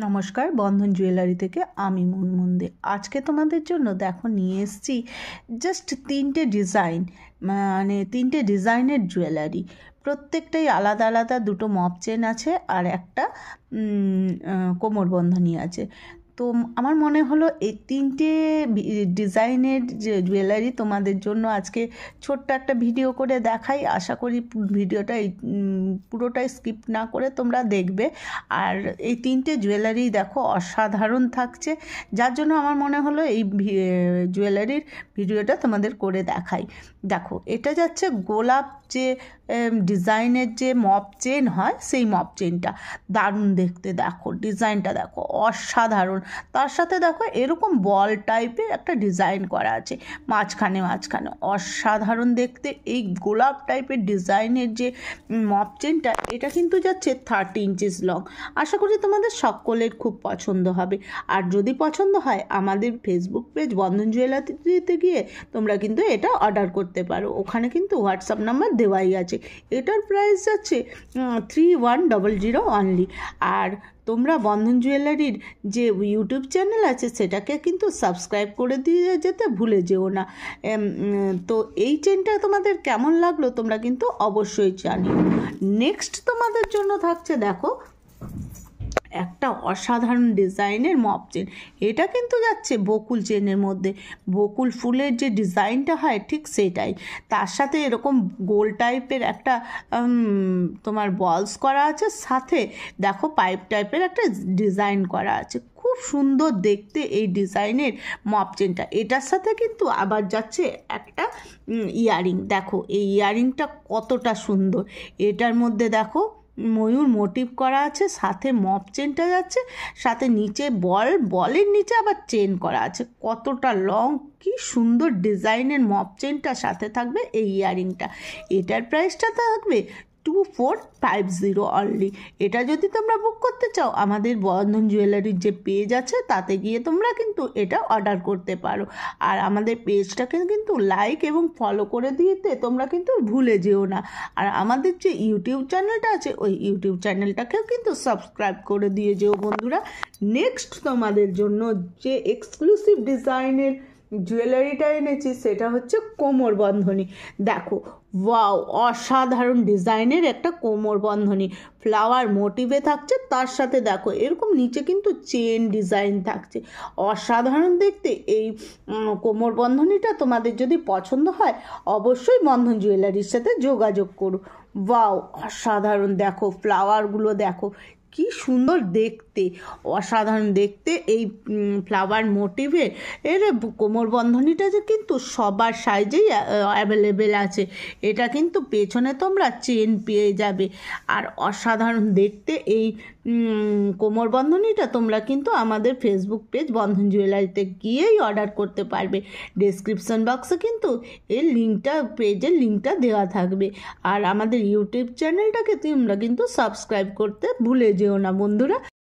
নমস্কার, বন্ধন জুয়েলারি থেকে আমি মুনমুন দে। আজকে তোমাদের জন্য দেখো নিয়ে এসেছি জাস্ট তিনটে ডিজাইনের জুয়েলারি। প্রত্যেকটাই আলাদা আলাদা, দুটো মপ চেন আছে আর একটা কোমরবন্ধনী আছে। তো আমার মনে হলো এই তিনটে ডিজাইনের যে জুয়েলারি তোমাদের জন্য আজকে ছোট্ট একটা ভিডিও করে দেখাই। আশা করি ভিডিওটা পুরোটাই স্কিপ না করে তোমরা দেখবে। আর এই তিনটে জুয়েলারি দেখো অসাধারণ থাকছে, যার জন্য আমার মনে হলো এই জুয়েলারির ভিডিওটা তোমাদের করে দেখাই। দেখো, এটা যাচ্ছে গোলাপ যে ডিজাইনের যে মপ চেন হয় সেই মপ চেনটা দারুণ দেখতে। দেখো ডিজাইনটা দেখো অসাধারণ। তার সাথে দেখো এরকম বল টাইপের একটা ডিজাইন করা আছে মাঝখানে অসাধারণ দেখতে। এই গোলাপ টাইপের ডিজাইনের যে মপ চেনটা, এটা কিন্তু যাচ্ছে 30 ইঞ্চিস লং। আশা করি তোমাদের সকলের খুব পছন্দ হবে। আর যদি পছন্দ হয় আমাদের ফেসবুক পেজ বন্ধন জুয়েলারিতে গিয়ে তোমরা কিন্তু এটা অর্ডার করতে পারো। ওখানে কিন্তু হোয়াটসঅ্যাপ নাম্বার দেওয়াই আছে। এটার প্রাইস যাচ্ছে 3100 অনলি। আর তোমরা বন্ধন জুয়েলারির যে ইউটিউব চ্যানেল আছে সেটাকে কিন্তু সাবস্ক্রাইব করে দিয়ে যেতে ভুলে যেও না। তো এই চেনটা তোমাদের কেমন লাগলো তোমরা কিন্তু অবশ্যই জানিও। নেক্সট তোমাদের জন্য থাকছে দেখো একটা অসাধারণ ডিজাইনের মপ চেন। এটা কিন্তু যাচ্ছে বকুল চেনের মধ্যে। বকুল ফুলের যে ডিজাইনটা হয় ঠিক সেটাই, তার সাথে এরকম গোল টাইপের একটা তোমার বলস করা আছে, সাথে দেখো পাইপ টাইপের একটা ডিজাইন করা আছে। খুব সুন্দর দেখতে এই ডিজাইনের মপ চেনটা। এটার সাথে কিন্তু আবার যাচ্ছে একটা ইয়ারিং। দেখো এই ইয়ারিংটা কতটা সুন্দর। এটার মধ্যে দেখো ময়ূর মোটিভ করা আছে, সাথে মপ চেনটা যাচ্ছে, সাথে নিচে বলের নিচে আবার চেন করা আছে। কতটা লং, কি সুন্দর ডিজাইনের মপ চেনটা, সাথে থাকবে এই ইয়ারিংটা। এটার প্রাইসটা থাকবে 2450 অনলি। এটা যদি তোমরা বুক করতে চাও আমাদের বন্ধন জুয়েলারির যে পেজ আছে তাতে গিয়ে তোমরা কিন্তু এটা অর্ডার করতে পারো। আর আমাদের পেজটাকে কিন্তু লাইক এবং ফলো করে দিতে তোমরা কিন্তু ভুলে যেও না। আর আমাদের যে ইউটিউব চ্যানেলটা আছে ওই ইউটিউব চ্যানেলটাকেও কিন্তু সাবস্ক্রাইব করে দিয়ে যেও বন্ধুরা। নেক্সট তোমাদের জন্য যে এক্সক্লুসিভ ডিজাইনের জুয়েলারিটা এনেছি সেটা হচ্ছে কোমরবন্ধনী। দেখো ওয়াও, অসাধারণ ডিজাইনের একটা কোমরবন্ধনী ফ্লাওয়ার মোটিভে থাকছে। তার সাথে দেখো এরকম নিচে কিন্তু চেন ডিজাইন থাকছে। অসাধারণ দেখতে এই কোমরবন্ধনীটা। তোমাদের যদি পছন্দ হয় অবশ্যই বন্ধন জুয়েলারির সাথে যোগাযোগ করো। ওয়াও, অসাধারণ। দেখো ফ্লাওয়ারগুলো দেখো কি সুন্দর দেখতে, অসাধারণ দেখতে এই ফ্লাওয়ার মোটিভে এর কোমরবন্ধনীটা যে কিন্তু সবার সাইজেই অ্যাভেলেবেল আছে। এটা কিন্তু পেছনে তোমরা চেন পেয়ে যাবে। আর অসাধারণ দেখতে এই কোমরবন্ধনীটা তোমরা কিন্তু আমাদের ফেসবুক পেজ বন্ধন জুয়েলারিতে গিয়েই অর্ডার করতে পারবে। ডেসক্রিপশন বক্সে কিন্তু এর পেজের লিঙ্কটা দেওয়া থাকবে। আর আমাদের ইউটিউব চ্যানেলটাকে তোমরা কিন্তু সাবস্ক্রাইব করতে ভুলে যেও না বন্ধুরা।